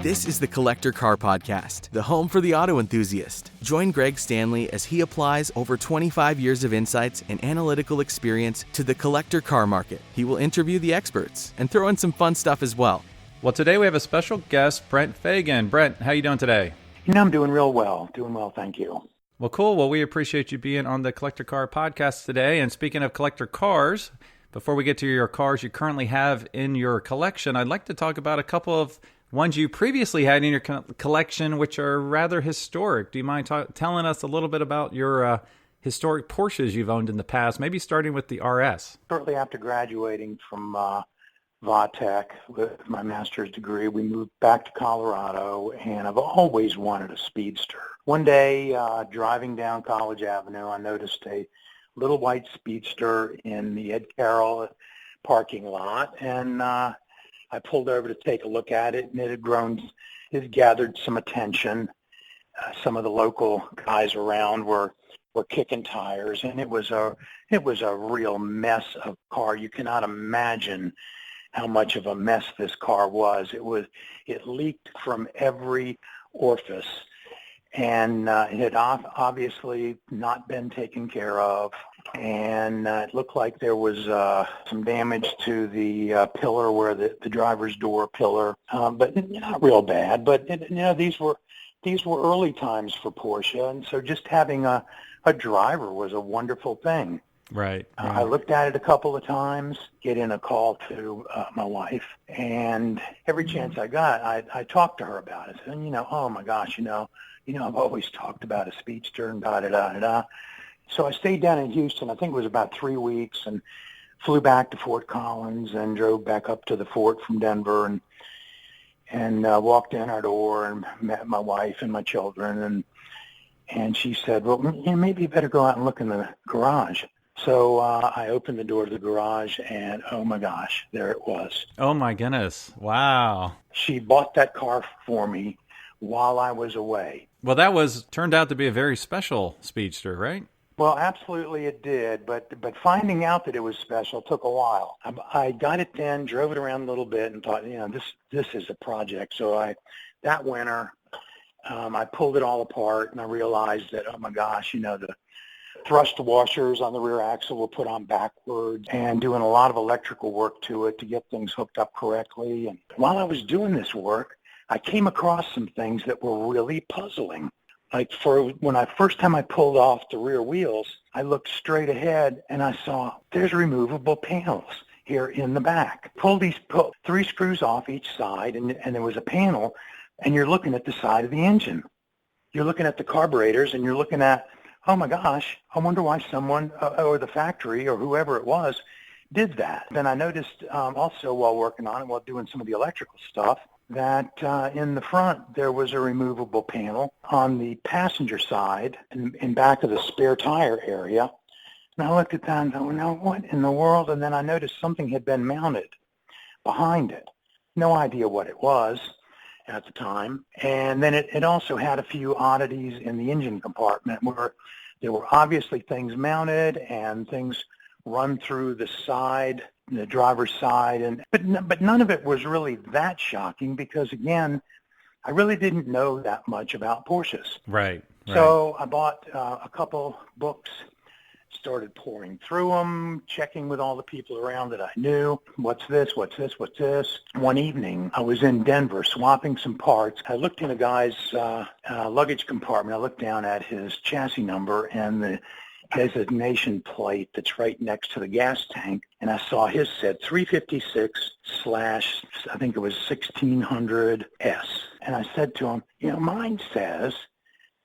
This is the Collector Car Podcast, the home for the auto enthusiast. Join Greg Stanley as he applies over 25 years of insights and analytical experience to the collector car market. He will interview the experts and throw in some fun stuff as well. Well, today we have a special guest, Brent Fagen. Brent, how you doing today? I'm doing real well. Doing well, thank you. Well, cool. Well, we appreciate you being on the Collector Car Podcast today. And speaking of collector cars, before we get to your cars you currently have in your collection, I'd like to talk about a couple of ones you previously had in your collection, which are rather historic. Do you mind telling us a little bit about your historic Porsches you've owned in the past, maybe starting with the RS? Shortly after graduating from Vatech with my master's degree, we moved back to Colorado, and I've always wanted a Speedster. One day, driving down College Avenue, I noticed a little white Speedster in the Ed Carroll parking lot, and I pulled over to take a look at it, and it had gathered some attention. Some of the local guys around were kicking tires, and it was a real mess of car. You cannot imagine how much of a mess this car was. It leaked from every orifice, and it had obviously not been taken care of. And it looked like there was some damage to the pillar, where the driver's door pillar, but not real bad. But these were early times for Porsche, and so just having a driver was a wonderful thing. Right. I looked at it a couple of times, get in a call to my wife, and every chance I got, I talked to her about it. And oh my gosh, I've always talked about a Speedster and da-da-da-da-da. So I stayed down in Houston, I think it was about 3 weeks, and flew back to Fort Collins and drove back up to the fort from Denver, and walked in our door and met my wife and my children, and she said, well, maybe you better go out and look in the garage. So I opened the door to the garage, and oh my gosh, there it was. Oh my goodness. Wow. She bought that car for me while I was away. Well, that turned out to be a very special Speedster, right? Well, absolutely it did, but finding out that it was special took a while. I got it then, drove it around a little bit, and thought, this is a project. So that winter, I pulled it all apart, and I realized that, oh my gosh, the thrust washers on the rear axle were put on backwards, and doing a lot of electrical work to it to get things hooked up correctly. And while I was doing this work, I came across some things that were really puzzling. Like first time I pulled off the rear wheels, I looked straight ahead and I saw there's removable panels here in the back. Pull 3 screws off each side, and there was a panel, and you're looking at the side of the engine. You're looking at the carburetors, and you're looking at, oh my gosh, I wonder why someone or the factory or whoever it was did that. Then I noticed also while working on it, while doing some of the electrical stuff, that in the front there was a removable panel on the passenger side in back of the spare tire area. And I looked at that and thought, well, now what in the world? And then I noticed something had been mounted behind it. No idea what it was at the time. And then it also had a few oddities in the engine compartment where there were obviously things mounted and things run through the side, the driver's side, but none of it was really that shocking because, again, I really didn't know that much about Porsches. Right. So I bought a couple books, started pouring through them, checking with all the people around that I knew. What's this? One evening, I was in Denver swapping some parts. I looked in a guy's luggage compartment. I looked down at his chassis number and the designation plate that's right next to the gas tank, and I saw his said 356 / I think it was 1600S. And I said to him, mine says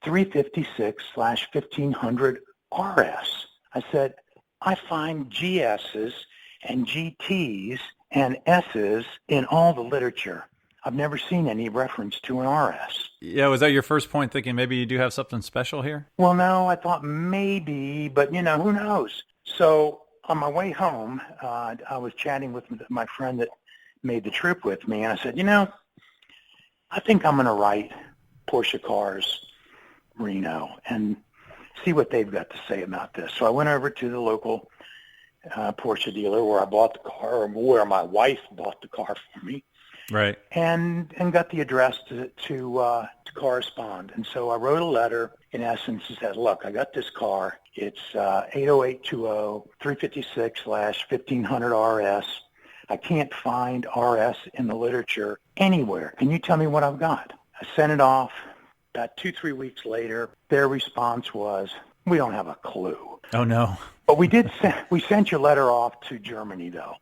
356 / 1500 RS. I said, I find GSs and GTs and S's in all the literature. I've never seen any reference to an RS. Yeah, was that your first point, thinking maybe you do have something special here? Well, no, I thought maybe, but, who knows? So on my way home, I was chatting with my friend that made the trip with me, and I said, I think I'm going to write Porsche Cars Reno and see what they've got to say about this. So I went over to the local Porsche dealer where I bought the car, or where my wife bought the car for me. Right. And got the address to correspond. And so I wrote a letter, in essence, that said, look, I got this car. It's 80820 356/1500 RS. I can't find RS in the literature anywhere. Can you tell me what I've got? I sent it off. About 2-3 weeks later, their response was, we don't have a clue. Oh, no. But we sent your letter off to Germany, though.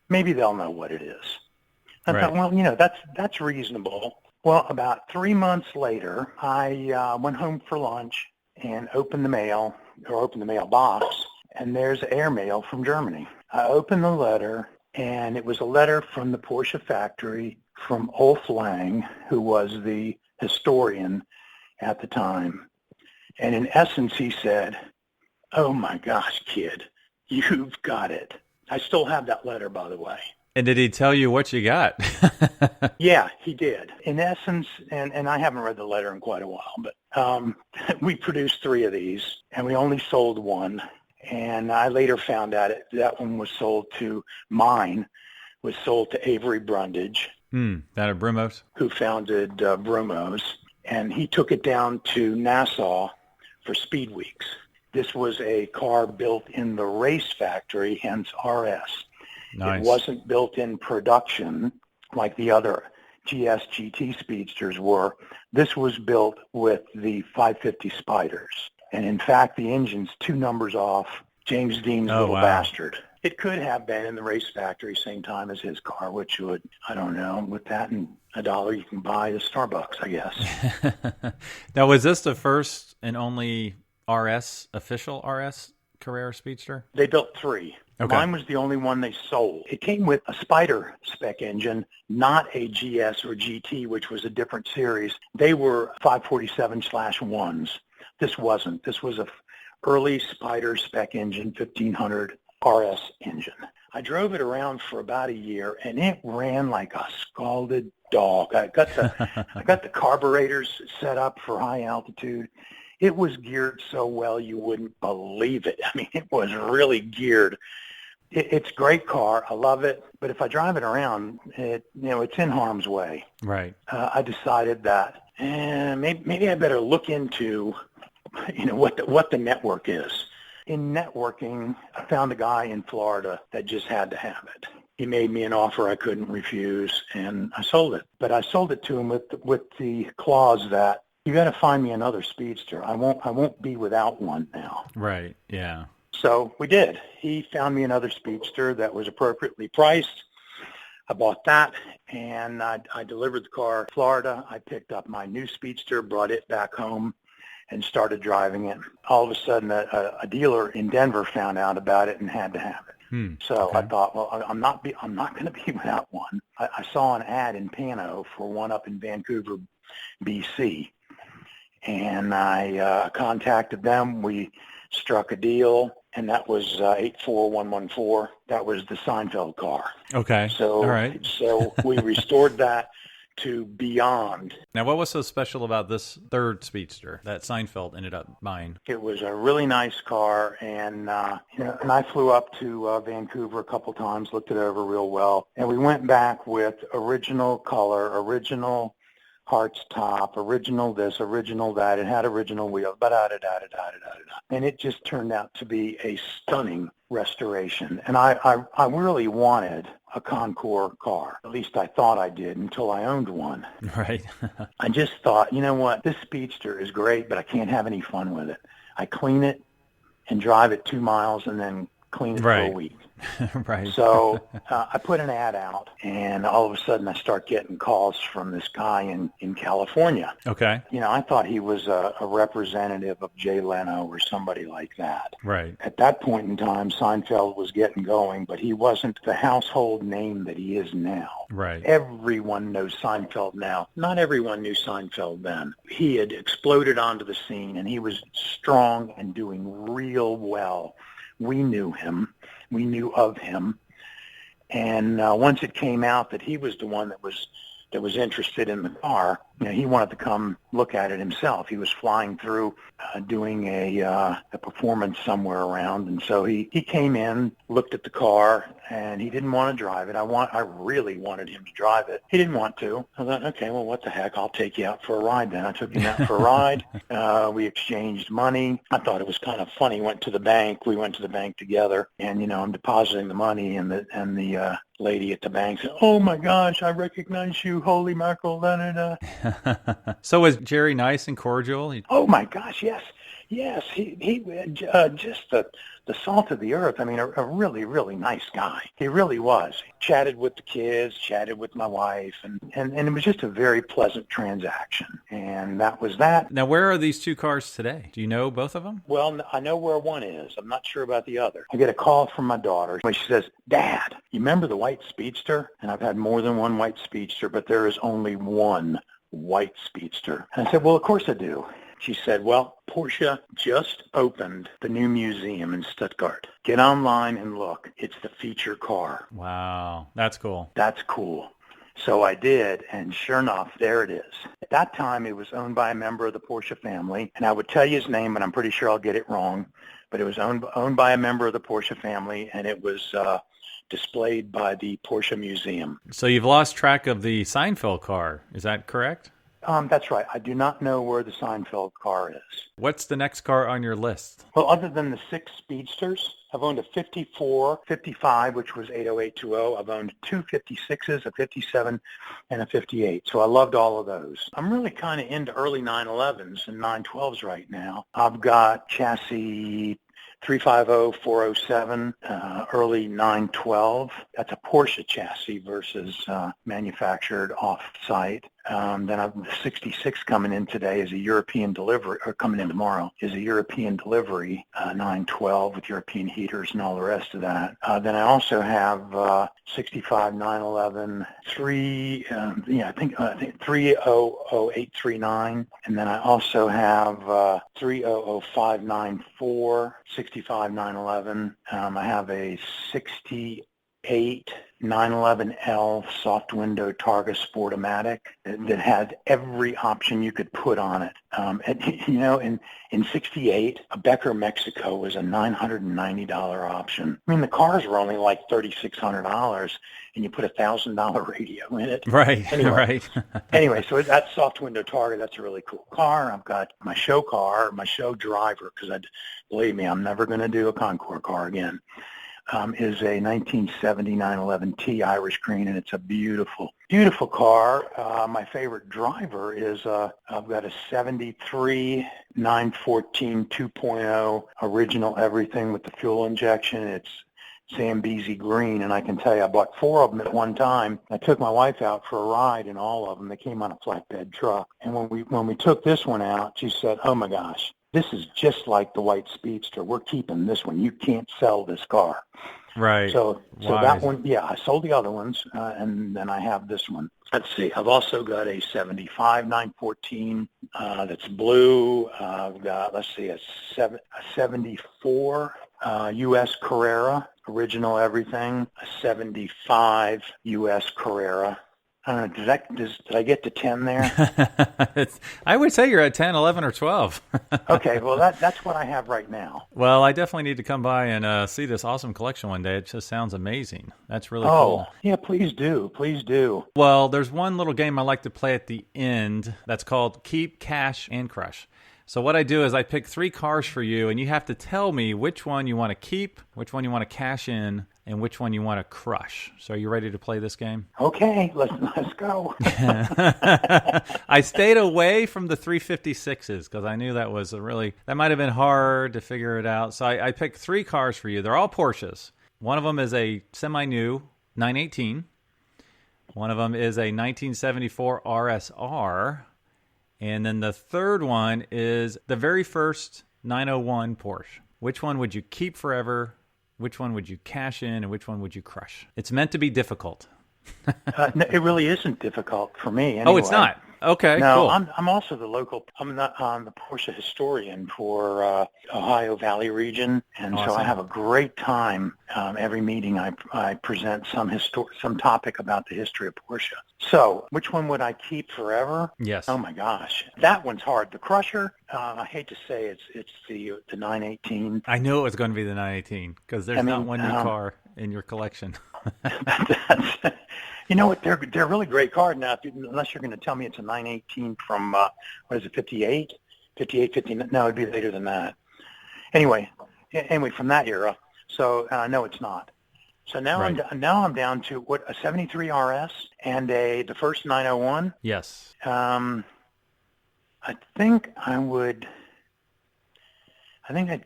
Maybe they'll know what it is. I thought, well, that's reasonable. Well, about 3 months later, I went home for lunch and opened the mailbox, and there's airmail from Germany. I opened the letter, and it was a letter from the Porsche factory from Ulf Lang, who was the historian at the time. And in essence, he said, oh, my gosh, kid, you've got it. I still have that letter, by the way. And did he tell you what you got? Yeah, he did. In essence, and I haven't read the letter in quite a while, but we produced 3 of these, and we only sold one. And I later found out that one was sold to Avery Brundage. That of Brumos? Who founded Brumos. And he took it down to Nassau for Speed Weeks. This was a car built in the race factory, hence RS. Nice. It wasn't built in production like the other GT Speedsters were. This was built with the 550 Spiders. And in fact, the engine's 2 numbers off James Dean's little bastard. It could have been in the race factory same time as his car, which would, I don't know, with that and $1 you can buy a Starbucks, I guess. Now, was this the first and only official RS Carrera Speedster? They built 3. Okay. Mine was the only one they sold. It came with a Spider spec engine, not a GS or GT, which was a different series. They were 547/1s. This wasn't. This was a early Spider spec engine, 1500 RS engine. I drove it around for about a year, and it ran like a scalded dog. I got the carburetors set up for high altitude. It was geared so well you wouldn't believe it. I mean, it was really geared. It's a great car. I love it. But if I drive it around, it's in harm's way. Right. I decided that maybe I better look into, what the network is. In networking, I found a guy in Florida that just had to have it. He made me an offer I couldn't refuse, and I sold it. But I sold it to him with the clause that you got to find me another Speedster. I won't be without one now. Right. Yeah. So we did. He found me another Speedster that was appropriately priced. I bought that, and I delivered the car to Florida. I picked up my new Speedster, brought it back home, and started driving it. All of a sudden, a dealer in Denver found out about it and had to have it. So okay. I thought, well, I'm not going to be without one. I saw an ad in Pano for one up in Vancouver, BC, and I contacted them. We struck a deal, and that was 84114. That was the Seinfeld car. Okay. So, all right. So we restored that to beyond. Now, what was so special about this third Speedster that Seinfeld ended up buying? It was a really nice car, and and I flew up to Vancouver a couple times, looked it over real well, and we went back with original color, original Hearts top, original this, original that. It had original wheels, and it just turned out to be a stunning restoration. And I really wanted a Concours car. At least I thought I did until I owned one. Right. I just thought, you know what, this Speedster is great, but I can't have any fun with it. I clean it and drive it 2 miles and then clean it for a week. Right. So I put an ad out, and all of a sudden I start getting calls from this guy in California. Okay. I thought he was a representative of Jay Leno or somebody like that. Right. At that point in time, Seinfeld was getting going, but he wasn't the household name that he is now. Right. Everyone knows Seinfeld now. Not everyone knew Seinfeld then. He had exploded onto the scene, and he was strong and doing real well. We knew him. We knew of him. And once it came out that he was the one that was that was interested in the car. You know, he wanted to come look at it himself. He was flying through doing a performance somewhere around, and so he came in, looked at the car, and he didn't want to drive it. I really wanted him to drive it. He didn't want to. I thought, okay, well, what the heck? I'll take you out for a ride then. I took him out for a ride. We exchanged money. I thought it was kind of funny. We went to the bank together, and you know, I'm depositing the money, and the lady at the bank said, "Oh my gosh, I recognize you! Holy mackerel!" Da, da, da. So was Jerry nice and cordial? Oh my gosh, yes. He just the salt of the earth. I mean, a really, really nice guy. He really was. Chatted with the kids, chatted with my wife, and it was just a very pleasant transaction. And that was that. Now, where are these two cars today? Do you know both of them? Well, I know where one is. I'm not sure about the other. I get a call from my daughter. She says, "Dad, you remember the white Speedster?" And I've had more than one white Speedster, but there is only one white Speedster. And I said, "Well, of course I do." She said, "Well, Porsche just opened the new museum in Stuttgart. Get online and look. It's the feature car." Wow, that's cool. That's cool. So I did, and sure enough, there it is. At that time, it was owned by a member of the Porsche family, and I would tell you his name, but I'm pretty sure I'll get it wrong. But it was owned by a member of the Porsche family, and it was displayed by the Porsche Museum. So you've lost track of the Seinfeld car. Is that correct? That's right. I do not know where the Seinfeld car is. What's the next car on your list? Well, other than the 6 Speedsters, I've owned a 54, 55, which was 80820. I've owned 2 56s, a 57, and a 58. So I loved all of those. I'm really kind of into early 911s and 912s right now. I've got chassis 350, 407, early 912. That's a Porsche chassis versus manufactured off-site. Then I've the 66 coming in today is a European delivery, or coming in tomorrow, is a European delivery, 912 with European heaters and all the rest of that. Then I also have 65 911, I think 300839, and then I also have 300594, 65 911. I have a 68 911L soft window Targa Sportomatic that had every option you could put on it. You know, in 68, a Becker Mexico was a $990 option. I mean, the cars were only like $3,600, and you put a $1,000 radio in it. Right, anyway, right. Anyway, so that soft window Targa, that's a really cool car. I've got my show car, my show driver, because believe me, I'm never going to do a Concours car again. Is a 1970 911T Irish green, and it's a beautiful, beautiful car. My favorite driver is I've got a 73 914 2.0 original everything with the fuel injection. It's Zambezi green, and I can tell you I bought 4 of them at one time. I took my wife out for a ride in all of them. They came on a flatbed truck, and when we took this one out, she said, "Oh my gosh, this is just like the white Speedster. We're keeping this one. You can't sell this car." Right. So that one, yeah, I sold the other ones, and then I have this one. Let's see. I've also got a 75 914 that's blue. I've got, let's see, a 74 U.S. Carrera, original everything, a 75 U.S. Carrera. I don't know, did I get to 10 there? I would say you're at 10, 11, or 12. Okay, well, that's what I have right now. Well, I definitely need to come by and see this awesome collection one day. It just sounds amazing. That's really Oh, cool. yeah, please do. Please do. Well, there's one little game I like to play at the end that's called Keep, Cash, and Crush. So what I do is I pick 3 cars for you, and you have to tell me which one you want to keep, which one you want to cash in, and which one you want to crush. So are you ready to play this game? Okay, let's go. I stayed away from the 356s because I knew that might have been hard to figure it out. So I picked 3 cars for you. They're all Porsches. One of them is a semi-new 918. One of them is a 1974 RSR. And then the third one is the very first 901 Porsche. Which one would you keep forever? Which one would you cash in? And which one would you crush? It's meant to be difficult. No, it really isn't difficult for me anyway. Oh, it's not? Okay, No, cool. I'm also the local. I'm the Porsche historian for Ohio Valley region, and so I Awesome. have a great time. Every meeting I present some topic about the history of Porsche. So, which one would I keep forever? Yes. Oh my gosh, that one's hard. The Crusher. I hate to say it's the 918. I knew it was going to be the 918 because there's not one new car in your collection. That's, you know what? They're really great cars now. Unless you're going to tell me it's a 918 from what is it, 58, 59? No, it'd be later than that. Anyway, from that era. So no, it's not. So now Right. I'm down to a 73 RS and the first 901. Yes. I think I'd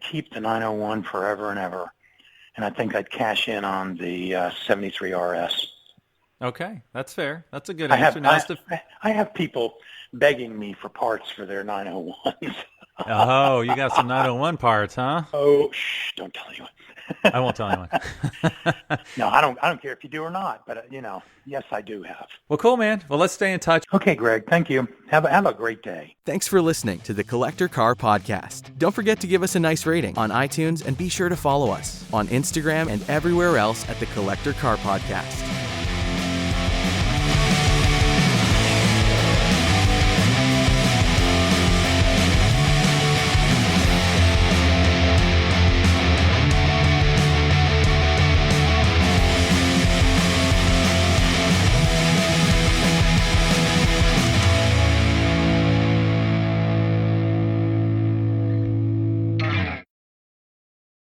keep the 901 forever and ever, and I think I'd cash in on the 73 RS. Okay, that's fair. That's a good answer. I have people begging me for parts for their 901s. Oh, you got some 901 parts, huh? Oh, shh! Don't tell anyone. I won't tell anyone. No, I don't care if you do or not. But yes, I do have. Well, cool, man. Well, let's stay in touch. Okay, Greg. Thank you. Have a great day. Thanks for listening to the Collector Car Podcast. Don't forget to give us a nice rating on iTunes and be sure to follow us on Instagram and everywhere else at the Collector Car Podcast.